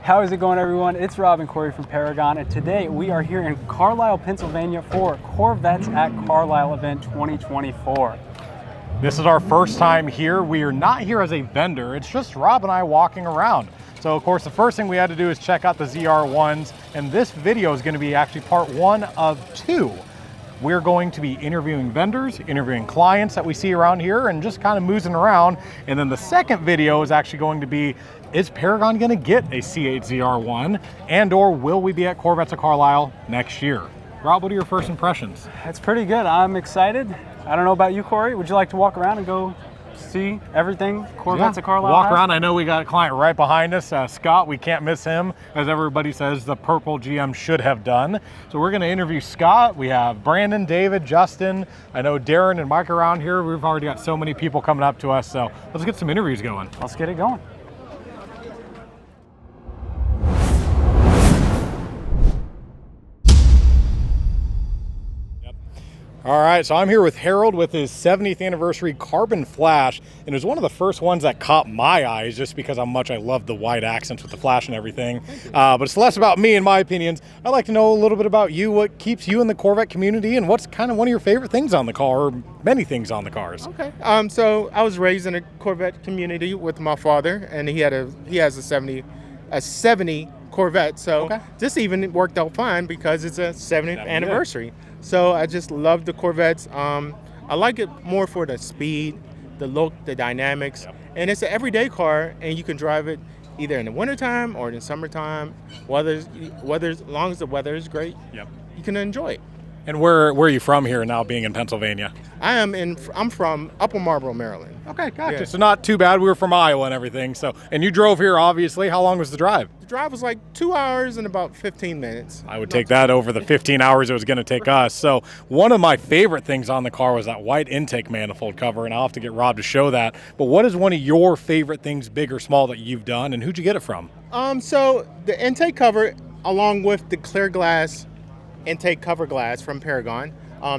How is it going, everyone? It's Rob Korey from Paragon, and today we are here in Carlisle, Pennsylvania for Corvettes at Carlisle event 2024. This is our first time here. We are not here as a vendor. It's just Rob and I walking around. So of course, the first thing we had to do is check out the ZR1s, and this video is going to be actually part one of two. We're going to be interviewing vendors, interviewing clients that we see around here, and just kind of moozing around. And then the second video is actually going to be, is Paragon going to get a C8 ZR1, and or will we be at Corvettes of Carlisle next year? Rob, what are your first impressions? It's pretty good. I'm excited. I don't know about you, Corey. Would you like to walk around and go see everything Corvettes of Carlisle walk has? around. I know we got a client right behind us, Scott. We can't miss him, as everybody says the purple GM should have done. So we're going to interview Scott. We have Brandon, David, Justin. I know Darren and Mike around here. We've already got so many people coming up to us. So let's get some interviews going. Let's get it going. All right, so I'm here with Harold with his 70th anniversary carbon flash, and it was one of the first ones that caught my eyes just because how much I love the white accents with the flash and everything. But it's less about me and my opinions. I'd like to know a little bit about you, what keeps you in the Corvette community, and what's kind of one of your favorite things on the car, or many things on the cars. Okay, so I was raised in a Corvette community with my father, and he has a 70 Corvette, so this even worked out fine because it's a 70th anniversary. So I just love the Corvettes. I like it more for the speed, the look, the dynamics, and it's an everyday car, and you can drive it either in the wintertime or in the summertime. As long as the weather is great, you can enjoy it. And where are you from here now, being in Pennsylvania? I'm from Upper Marlboro, Maryland. Okay, gotcha. Yeah. So not too bad. We were from Iowa and everything. So, and you drove here, obviously. How long was the drive? The drive was like 2 hours and about 15 minutes. I would take that over the 15 hours it was going to take us. So one of my favorite things on the car was that white intake manifold cover, and I'll have to get Rob to show that. But what is one of your favorite things, big or small, that you've done, and who'd you get it from? So the intake cover, along with the clear glass intake cover glass from Paragon,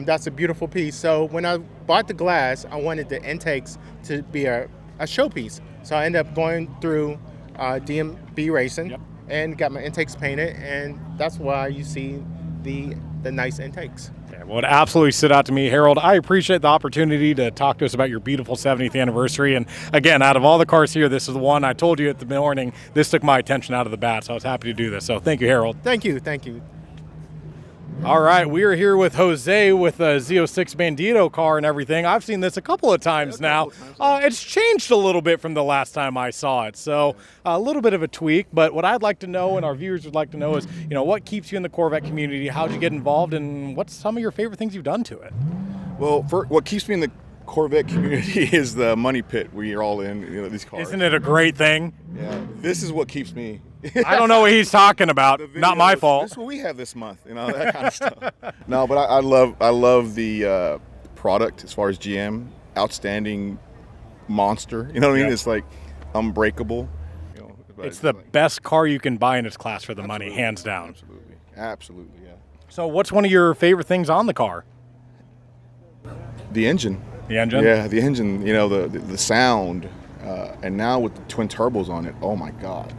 that's a beautiful piece. So when I bought the glass, I wanted the intakes to be a showpiece. So I ended up going through DMB Racing and got my intakes painted, and that's why you see the nice intakes. Yeah, well, it absolutely stood out to me. Harold, I appreciate the opportunity to talk to us about your beautiful 70th anniversary. And again, out of all the cars here, this is the one I told you at the morning, this took my attention out of the bat, so I was happy to do this. So thank you, Harold. Thank you. All right, we are here with Jose with a Z06 Bandito car and everything. I've seen this a couple of times now. It's changed a little bit from the last time I saw it, so a little bit of a tweak. But what I'd like to know, and our viewers would like to know, is what keeps you in the Corvette community? How'd you get involved, and what's some of your favorite things you've done to it? Well, what keeps me in the Corvette community is the money pit we're all in. These cars. Isn't it a great thing? Yeah, this is what keeps me. I don't know what he's talking about. Not my fault. This is what we have this month, that kind of stuff. No, but I love the product as far as GM. Outstanding monster. You know what I mean? It's like unbreakable. It's the best car you can buy in its class for the money, hands down. Absolutely, yeah. So what's one of your favorite things on the car? The engine. The engine? Yeah, the engine, the sound. And now with the twin turbos on it, oh my God.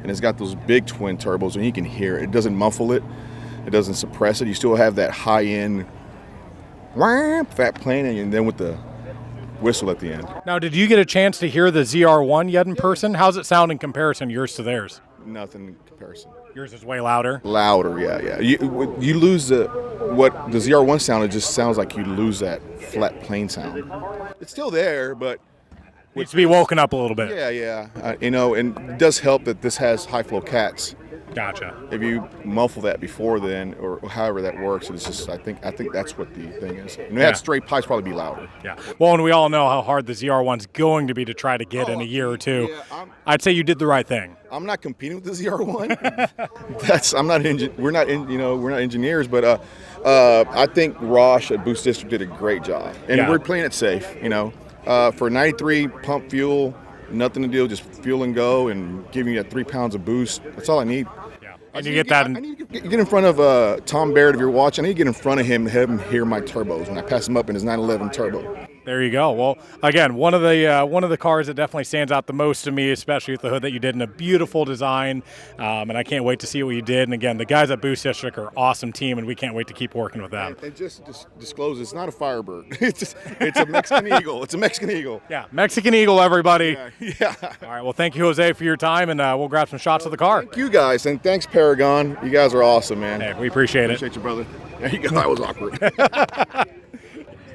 And it's got those big twin turbos, and you can hear it. It doesn't muffle it. It doesn't suppress it. You still have that high-end fat plane, and then with the whistle at the end. Now, did you get a chance to hear the ZR1 yet in person? How's it sound in comparison, yours to theirs? Nothing in comparison. Yours is way louder? Louder, yeah. You lose what the ZR1 sounded. Just sounds like you lose that flat plane sound. It's still there, but needs to be woken up a little bit. Yeah. And it does help that this has high flow cats. Gotcha. If you muffle that before then, or however that works, it's just I think that's what the thing is. And we had straight pipes, probably be louder. Yeah. Well, and we all know how hard the ZR1's going to be to try to get in a year or two. Yeah, I'd say you did the right thing. I'm not competing with the ZR1. I'm not. We're not engineers, but I think Rosh at Boost District did a great job, and we're playing it safe. For 93 pump fuel, nothing to do, just fuel and go, and giving you 3 pounds of boost. That's all I need. Yeah. And you get that. I need to get in front of Tom Barrett if you're watching. I need to get in front of him and have him hear my turbos when I pass him up in his 911 turbo. There you go. Well, again, one of the cars that definitely stands out the most to me, especially with the hood that you did in a beautiful design, and I can't wait to see what you did. And again, the guys at Boost District are an awesome team, and we can't wait to keep working with them. And just disclose, it's not a Firebird. it's a Mexican Eagle. It's a Mexican Eagle. Yeah, Mexican Eagle, everybody. Yeah. All right. Well, thank you, Jose, for your time, and we'll grab some shots of the car. Thank you guys, and thanks Paragon. You guys are awesome, man. Hey, we appreciate it. Appreciate you, brother. There you go. That was awkward.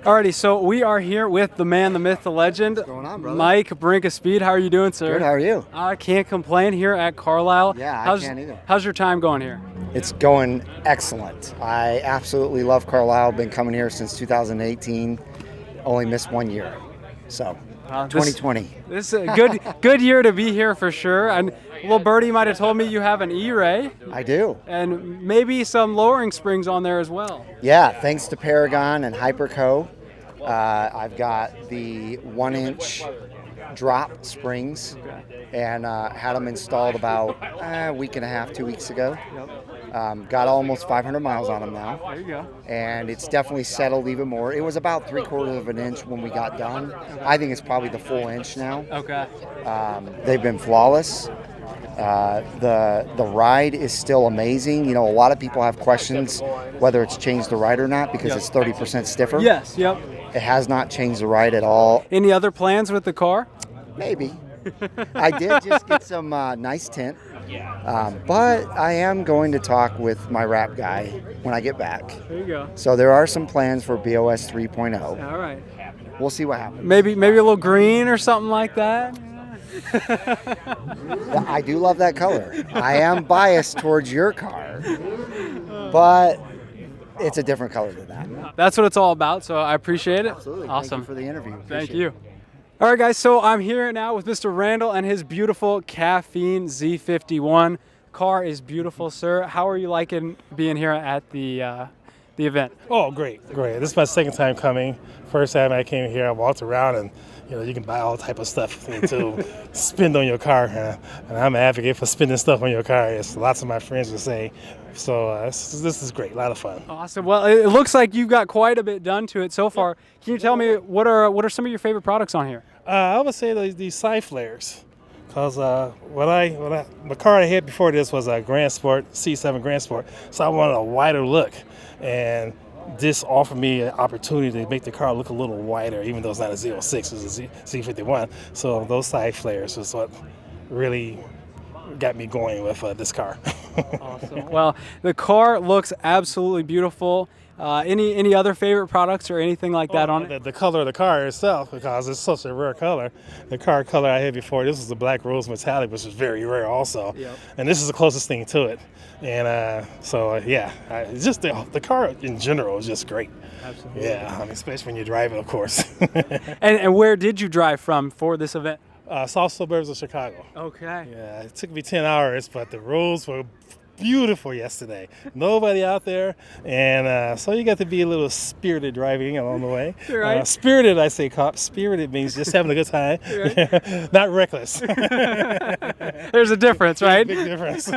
Alrighty, so we are here with the man, the myth, the legend. What's going on, brother? Mike, Brink of Speed. How are you doing, sir? Good, how are you? I can't complain here at Carlisle. Yeah, I can't either. How's your time going here? It's going excellent. I absolutely love Carlisle. Been coming here since 2018. Only missed 1 year. So, 2020. This is a good year to be here for sure. And little birdie might have told me you have an E-Ray. I do. And maybe some lowering springs on there as well. Yeah, thanks to Paragon and Hyperco. I've got the 1-inch drop springs and had them installed about a week and a half, 2 weeks ago. Got almost 500 miles on them now. There you go. And it's definitely settled even more. It was about 3/4 of an inch when we got done. I think it's probably the full inch now. Okay. They've been flawless. The ride is still amazing. You know, a lot of people have questions whether it's changed the ride or not because it's 30% stiffer. Yes, yep. It has not changed the ride at all. Any other plans with the car? Maybe. I did just get some nice tint. But I am going to talk with my wrap guy when I get back. There you go. So there are some plans for BOS 3.0. All right. We'll see what happens. Maybe a little green or something like that. I do love that color. I am biased towards your car, but it's a different color than that. That's what it's all about, so I appreciate it. Absolutely. Awesome. Thank you for the interview. Thank Appreciate you. it. All right, guys, so I'm here now with Mr. Randall and his beautiful Caffeine Z51. Car is beautiful, sir. How are you liking being here at the event? Oh, great. This is my second time coming. First time I came here, I walked around and you can buy all type of stuff to spend on your car. And I'm an advocate for spending stuff on your car, as lots of my friends would say. So this is great, a lot of fun. Awesome. Well, it looks like you've got quite a bit done to it so far. Can you tell me what are some of your favorite products on here? I would say these side flares. Because the car I had before this was a Grand Sport, C7 Grand Sport, so I wanted a wider look. And this offered me an opportunity to make the car look a little wider, even though it's not a 06, it's a Z51. So those side flares was what really got me going with this car. Awesome. Well, the car looks absolutely beautiful. Any other favorite products or anything like that on it? The color of the car itself, because it's such a rare color. The car color I had before, this was the black rose metallic, which is very rare also. Yep. And this is the closest thing to it. And it's just the car in general is just great. Absolutely. Yeah, I mean, especially when you drive it, of course. And where did you drive from for this event? South suburbs of Chicago. Okay. Yeah, it took me 10 hours, but the roads were beautiful yesterday. Nobody out there, and so you got to be a little spirited driving along the way. Right. Spirited, I say, cop. Spirited means just having a good time, right. Not reckless. There's a difference, right? Big difference.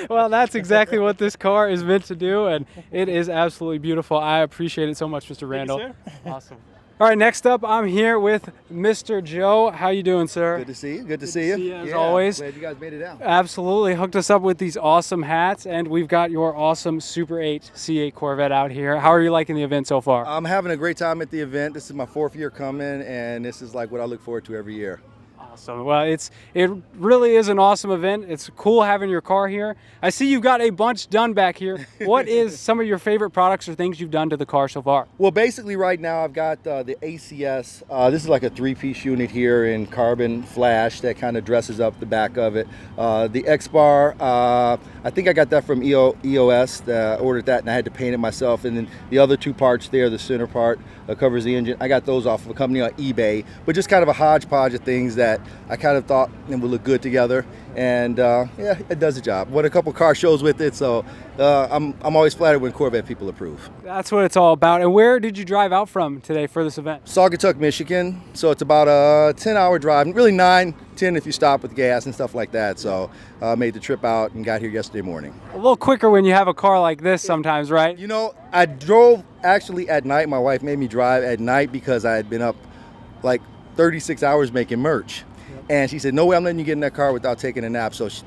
Well, that's exactly what this car is meant to do, and it is absolutely beautiful. I appreciate it so much, Mr. Randall. Thank you, sir. Awesome. All right, next up, I'm here with Mr. Joe. How you doing, sir? Good to see you. Good to see you. As always. Glad you guys made it out. Absolutely. Hooked us up with these awesome hats, and we've got your awesome Super 8 C8 Corvette out here. How are you liking the event so far? I'm having a great time at the event. This is my 4th year coming, and this is like what I look forward to every year. Awesome. Well, it really is an awesome event. It's cool having your car here. I see you've got a bunch done back here. What is some of your favorite products or things you've done to the car so far? Well, basically right now I've got the ACS. This is like a 3-piece unit here in carbon flash that kind of dresses up the back of it. The X-Bar, I think I got that from EOS. Ordered that and I had to paint it myself. And then the other 2 parts there, the center part that covers the engine, I got those off of a company on eBay. But just kind of a hodgepodge of things that I kind of thought it would look good together, and yeah, it does the job. Won a couple car shows with it, so I'm always flattered when Corvette people approve. That's what it's all about. And where did you drive out from today for this event? Saugatuck, Michigan, so it's about a 10-hour drive, really 9, 10 if you stop with gas and stuff like that. So made the trip out and got here yesterday morning. A little quicker when you have a car like this sometimes, right? You know, I drove actually at night. My wife made me drive at night because I had been up like 36 hours making merch. And she said, no way I'm letting you get in that car without taking a nap. So she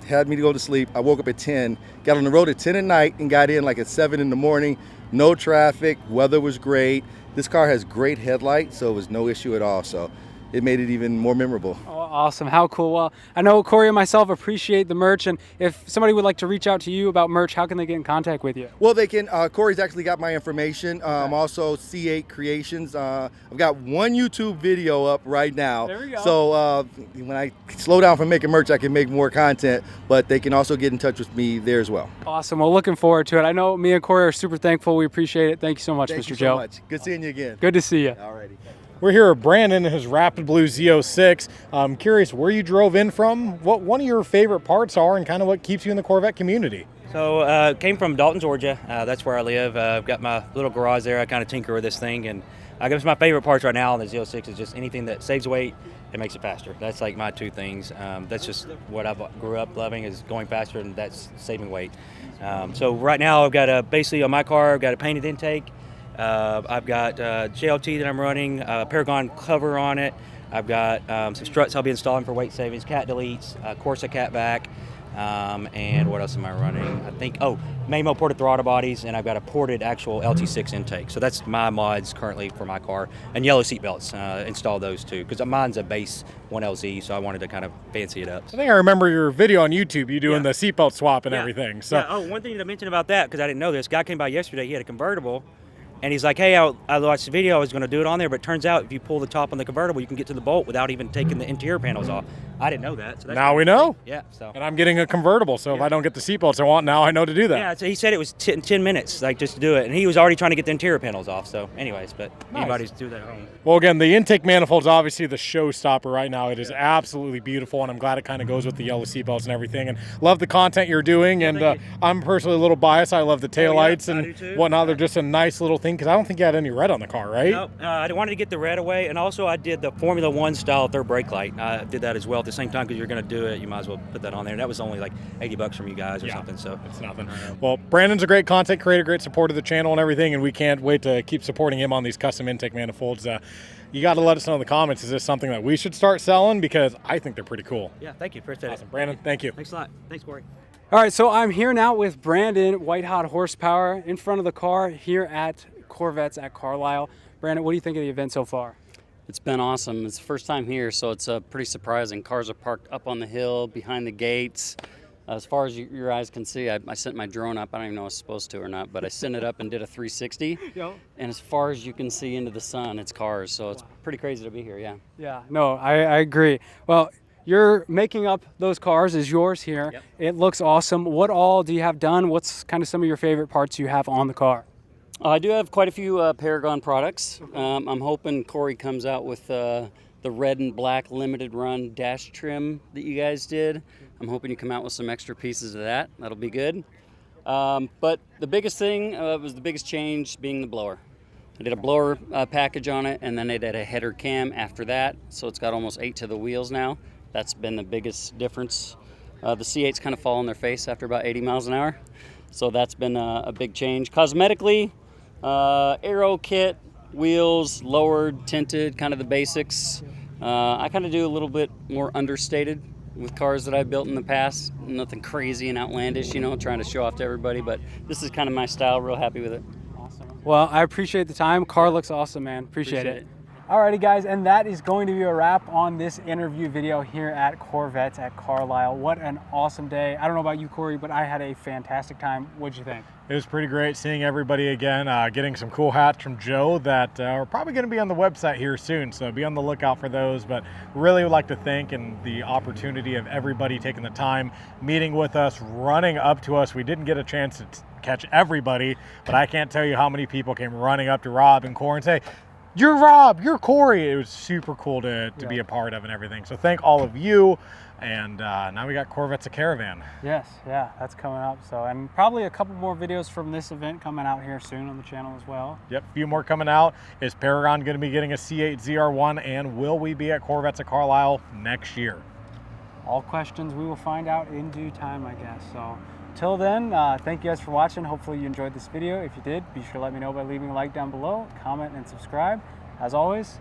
had me to go to sleep. I woke up at 10, got on the road at 10 at night and got in like at 7 in the morning. No traffic, weather was great. This car has great headlights, so it was no issue at all. So it made it even more memorable. Oh, awesome. How cool. Well, I know Korey and myself appreciate the merch, and if somebody would like to reach out to you about merch, how can they get in contact with you? Well, they can. Korey's actually got my information. Also, C8 Creations. I've got one YouTube video up right now. There we go. So when I slow down from making merch, I can make more content, but they can also get in touch with me there as well. Awesome. Well, looking forward to it. I know me and Korey are super thankful. We appreciate it. Thank you so much, Thank Mr. you Joe. so much. Good seeing you again. Good to see you. Alrighty. We're here with Brandon in his Rapid Blue Z06. I'm curious where you drove in from, what one of your favorite parts are, and kind of what keeps you in the Corvette community. So came from Dalton, Georgia. That's where I live. I've got my little garage there. I kind of tinker with this thing, and I guess my favorite parts right now on the Z06 is just anything that saves weight and makes it faster. That's like my two things. That's just what I grew up loving, is going faster, and that's saving weight. So right now I've got basically on my car, I've got a painted intake. I've got JLT that I'm running, Paragon cover on it. I've got some struts I'll be installing for weight savings, cat deletes, Corsa cat back, and what else am I running? I think, Mamo ported throttle bodies, and I've got a ported actual LT6 intake. So that's my mods currently for my car. And yellow seat belts, install those too, because mine's a base 1LZ, so I wanted to kind of fancy it up. I think I remember your video on YouTube, you doing the seatbelt swap and everything. So. Yeah. Oh, one thing to mention about that, because I didn't know this, guy came by yesterday, he had a convertible. And he's like, hey, I watched the video, I was going to do it on there, but it turns out if you pull the top on the convertible, you can get to the bolt without even taking the interior panels off. I didn't know that. So that's now we know. Yeah. So. And I'm getting a convertible, so if I don't get the seatbelts I want, now I know to do that. Yeah, so he said it was 10 minutes, like, just to do it. And he was already trying to get the interior panels off. So anyways, but anybody's do that at home. Well, again, the intake manifold is obviously the showstopper right now. It is absolutely beautiful, and I'm glad it kind of goes with the yellow seatbelts and everything. And love the content you're doing. And I'm personally a little biased. I love the taillights and whatnot. They're just a nice little thing, because I don't think you had any red on the car, right? No, I wanted to get the red away, and also I did the Formula One style third brake light. I did that as well at the same time, because you're going to do it, you might as well put that on there. And that was only like $80 from you guys or something. So it's nothing. Well, Brandon's a great content creator, great support of the channel and everything, and we can't wait to keep supporting him on these custom intake manifolds. You got to let us know in the comments, is this something that we should start selling? Because I think they're pretty cool. Yeah, thank you. Appreciate awesome. it. Brandon, thank you. Thanks a lot. Thanks, Korey. All right, so I'm here now with Brandon, White Hot Horsepower, in front of the car here at Corvettes at Carlisle. Brandon, what do you think of the event so far? It's been awesome. It's the first time here, so it's pretty surprising. Cars are parked up on the hill, behind the gates. As far as your eyes can see, I sent my drone up. I don't even know if I was supposed to or not, but I sent it up and did a 360. Yep. And as far as you can see into the sun, it's cars. So it's pretty crazy to be here, yeah. Yeah, no, I agree. Well, you're making up those cars, is yours here. Yep. It looks awesome. What all do you have done? What's kind of some of your favorite parts you have on the car? I do have quite a few Paragon products. I'm hoping Korey comes out with the red and black limited run dash trim that you guys did. I'm hoping you come out with some extra pieces of that. That'll be good. But the biggest thing was the biggest change being the blower. I did a blower package on it, and then I did a header cam after that. So it's got almost 8 to the wheels now. That's been the biggest difference. The C8's kind of fall on their face after about 80 miles an hour. So that's been a big change. Cosmetically, aero kit, wheels, lowered, tinted, kind of the basics. I kind of do a little bit more understated with cars that I've built in the past. Nothing crazy and outlandish, trying to show off to everybody, but this is kind of my style. Real happy with it. Awesome. Well, I appreciate the time. Car looks awesome, man. Appreciate it. Alrighty guys, and that is going to be a wrap on this interview video here at Corvettes at Carlisle. What an awesome day. I don't know about you, Korey, but I had a fantastic time. What'd you think? It was pretty great seeing everybody again, getting some cool hats from Joe that are probably going to be on the website here soon, so be on the lookout for those. But really would like to thank and the opportunity of everybody taking the time, meeting with us, running up to us. We didn't get a chance to catch everybody, but I can't tell you how many people came running up to Rob and Korey and say, you're Rob, you're Korey. It was super cool to be a part of and everything. So thank all of you. And now we got Corvettes of Caravan. Yes, yeah, that's coming up. So, and probably a couple more videos from this event coming out here soon on the channel as well. Yep, a few more coming out. Is Paragon going to be getting a C8 ZR1? And will we be at Corvettes of Carlisle next year? All questions we will find out in due time, I guess. So till then, thank you guys for watching. Hopefully you enjoyed this video. If you did, be sure to let me know by leaving a like down below, comment, and subscribe. As always,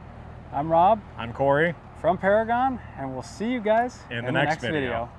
I'm Rob. I'm Korey. From Paragon, and we'll see you guys in the next video.